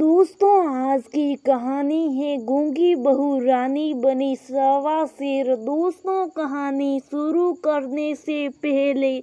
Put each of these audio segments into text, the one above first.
दोस्तों, आज की कहानी है गूंगी बहू रानी बनी सवा शेर। दोस्तों, कहानी शुरू करने से पहले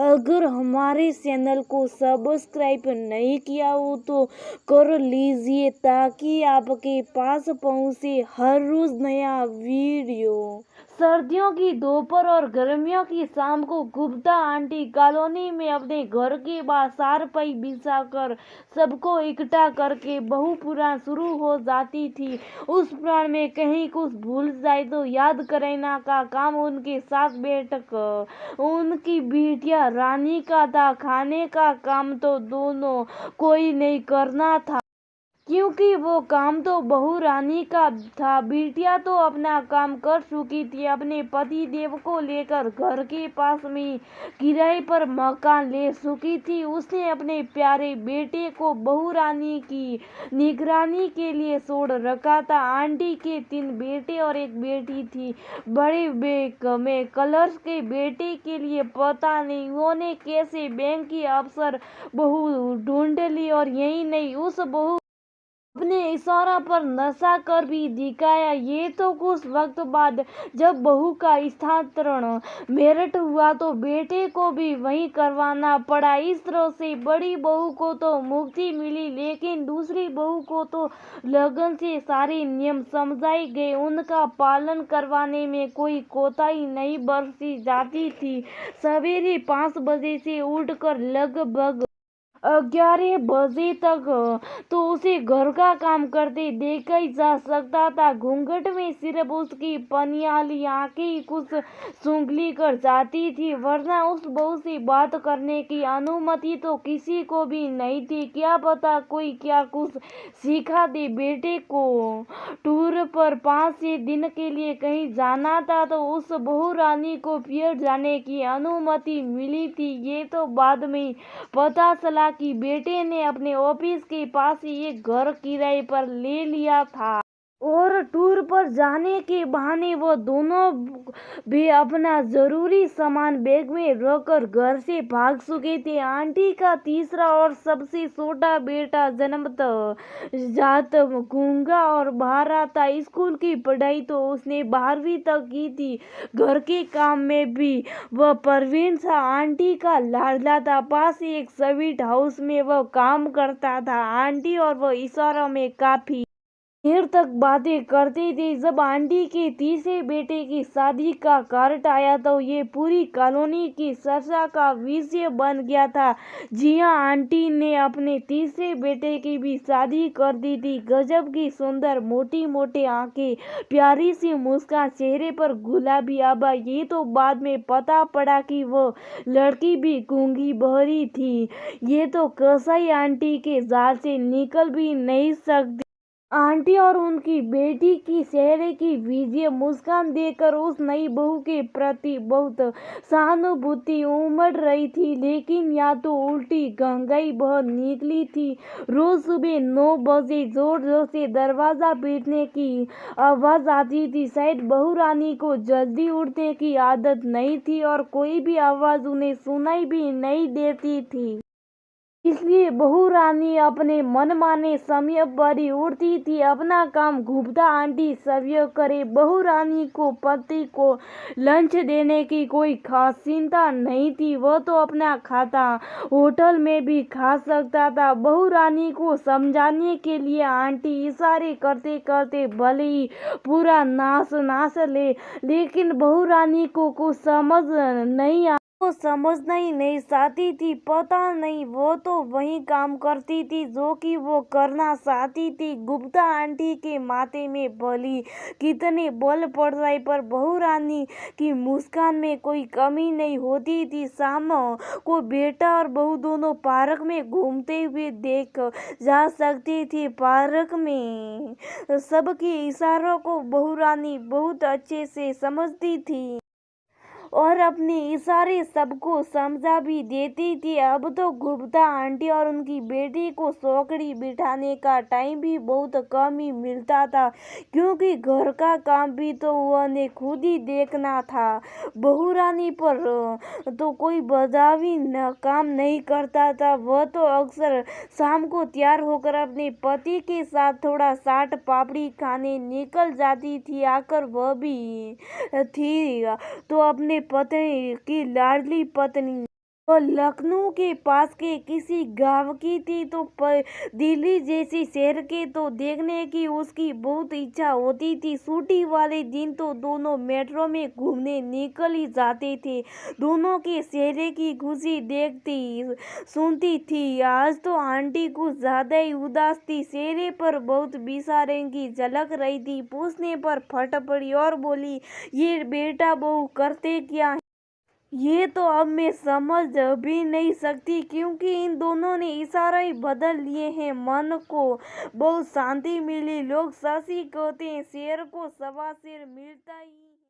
अगर हमारे चैनल को सब्सक्राइब नहीं किया हो तो कर लीजिए ताकि आपके पास पहुंचे हर रोज नया वीडियो। सर्दियों की दोपहर और गर्मियों की शाम को गुप्ता आंटी कॉलोनी में अपने घर के बाहर चारपाई बिछाकर सबको इकट्ठा करके बहु पुराण शुरू हो जाती थी। उस पुराण में कहीं कुछ भूल जाए तो याद करना का काम उनके साथ बैठक उनकी बिटिया रानी का था। खाने का काम तो दोनों कोई नहीं करना था क्योंकि वो काम तो बहू रानी का था। बिटिया तो अपना काम कर चुकी थी। अपने पति देव को लेकर घर के पास में किराए पर मकान ले चुकी थी। उसने अपने प्यारे बेटे को बहू रानी की निगरानी के लिए छोड़ रखा था। आंटी के 3 बेटे और 1 बेटी थी। बड़े में कलर्स के बेटे के लिए पता नहीं उन्होंने कैसे बैंक की अफसर बहू ढूंढ ली और यही नहीं उस बहू अपने इशारा पर नशा कर भी दिखाया। ये तो कुछ वक्त बाद जब बहू का स्थानांतरण मेरठ हुआ तो बेटे को भी वहीं करवाना पड़ा। इस तरह से बड़ी बहू को तो मुक्ति मिली लेकिन दूसरी बहू को तो लगन से सारे नियम समझाए गए। उनका पालन करवाने में कोई कोताही नहीं बरती जाती थी। सवेरे 5 बजे से उठकर लगभग 11 बजे तक तो उसे घर का काम करते देखा ही जा सकता था। घूंघट में सिर्फ उसकी पनियाली आंखें कुछ सूंघली कर जाती थी, वरना उस बहू से बात करने की अनुमति तो किसी को भी नहीं थी। क्या पता कोई क्या कुछ सिखा दे। बेटे को टूर पर 5-6 दिन के लिए कहीं जाना था तो उस बहू रानी को फिर जाने की अनुमति मिली थी। ये तो बाद में पता चला कि बेटे ने अपने ऑफिस के पास ही एक घर किराए पर ले लिया था और टूर पर जाने के बहाने वो दोनों भी अपना जरूरी सामान बैग में रखकर घर से भाग चुके थे। आंटी का तीसरा और सबसे छोटा बेटा जन्मजात गूंगा और बहरा था। स्कूल की पढ़ाई तो उसने 12वीं तक की थी। घर के काम में भी वह प्रवीण था। आंटी का लाडला था। पास ही एक स्वीट हाउस में वह काम करता था। आंटी और वह इशारों में काफी देर तक बातें करते थे। जब आंटी के तीसरे बेटे की शादी का कार्ड आया तो ये पूरी कॉलोनी की चर्चा का विषय बन गया था। जी हाँ, आंटी ने अपने तीसरे बेटे की भी शादी कर दी थी। गजब की सुंदर मोटी मोटी आंखें, प्यारी सी मुस्कान, चेहरे पर गुलाबी आभा। ये तो बाद में पता पड़ा कि वो लड़की भी गूंगी बहरी थी। ये तो कसाई आंटी के जाल से निकल भी नहीं सकती। आंटी और उनकी बेटी की चेहरे की विजय मुस्कान देखकर उस नई बहू के प्रति बहुत सहानुभूति उमड़ रही थी, लेकिन या तो उल्टी गंगाई बह निकली थी। रोज सुबह 9 बजे जोर जोर से दरवाजा पीटने की आवाज आती थी। शायद बहू रानी को जल्दी उठने की आदत नहीं थी और कोई भी आवाज उन्हें सुनाई भी नहीं देती थी, इसलिए बहू रानी अपने मनमाने समय पर ही उठती थी। अपना काम गुप्ता आंटी सभी करे। बहू रानी को पति को लंच देने की कोई खास चिंता नहीं थी। वह तो अपना खाता होटल में भी खा सकता था। बहू रानी को समझाने के लिए आंटी इशारे करते करते भले ही पूरा नाच ले, लेकिन बहू रानी को कुछ समझ नहीं वो समझना ही नहीं चाहती थी। पता नहीं, वो तो वही काम करती थी जो कि वो करना चाहती थी। गुप्ता आंटी के माथे में भली कितने बल पड़ जाए पर बहू रानी की मुस्कान में कोई कमी नहीं होती थी। शाम को बेटा और बहू दोनों पार्क में घूमते हुए देख जा सकती थी। पार्क में सबके इशारों को बहू रानी बहुत अच्छे से समझती थी और अपने इशारे सबको समझा भी देती थी। अब तो गुप्ता आंटी और उनकी बेटी को सौकड़ी बिठाने का टाइम भी बहुत कम ही मिलता था, क्योंकि घर का काम भी तो उन्हें खुद ही देखना था। बहू रानी पर तो कोई बदावी काम नहीं करता था। वह तो अक्सर शाम को तैयार होकर अपने पति के साथ थोड़ा चाट पापड़ी खाने निकल जाती थी। आकर वह भी थी तो अपने पति की लाडली पत्नी। वो लखनऊ के पास के किसी गांव की थी, तो दिल्ली जैसी शहर के तो देखने की उसकी बहुत इच्छा होती थी। छुट्टी वाले दिन तो दोनों मेट्रो में घूमने निकल ही जाते थे। दोनों के चेहरे की खुशी देखती सुनती थी। आज तो आंटी कुछ ज्यादा ही उदास थी, चेहरे पर बहुत बिसारे की झलक रही थी। पूछने पर फट पड़ी और बोली, ये बेटा बहू करते क्या? ये तो अब मैं समझ भी नहीं सकती, क्योंकि इन दोनों ने इशारा ही बदल लिए हैं। मन को बहुत शांति मिली। लोग सच ही कहते हैं, शेर को सवा शेर मिलता ही